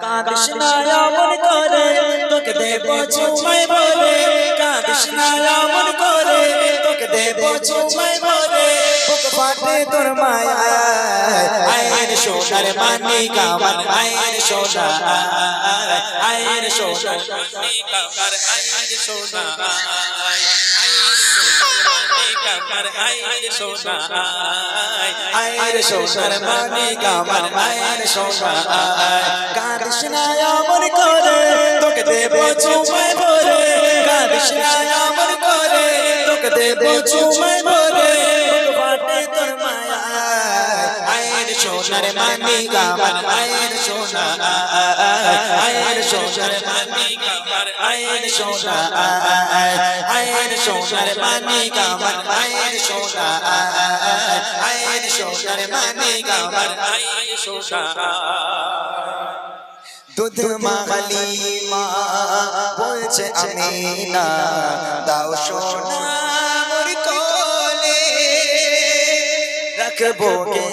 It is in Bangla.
কাঁদিস না এমন করে তোকে দেব চুমাই ভরে কাঁদিস না এমন করে তোকে দেব চুমাই ভরে বুক ফাটে তোর মায়া আয়ের সোনার মানিক আমার আয়ের সোনা আয়ের সোনার মানিক আমার আয়ের সোনা আয়ের সোনা আয়ের সোনার মানিক আমার আয়ের সোনা কাঁদিস না এমন করে তোকে দেব চুমাই ভরে কাঁদিস না এমন করে তোকে দেব চুমাই ভরে বুক ফাটে তোর মায়া আয়ের সোনার মানিক আমার আয়ের সোনা আয়ের সোনার মানিক আমার আয়ের সোনা আয়ের সোনার মানিক আমার আয়ের সোনা আয়ের সোনার মানিক আমার আয়ের সোনা দুধ মাখালি মা বলছে আমিনা দাও সোনা মোর কোলে রাখবো কে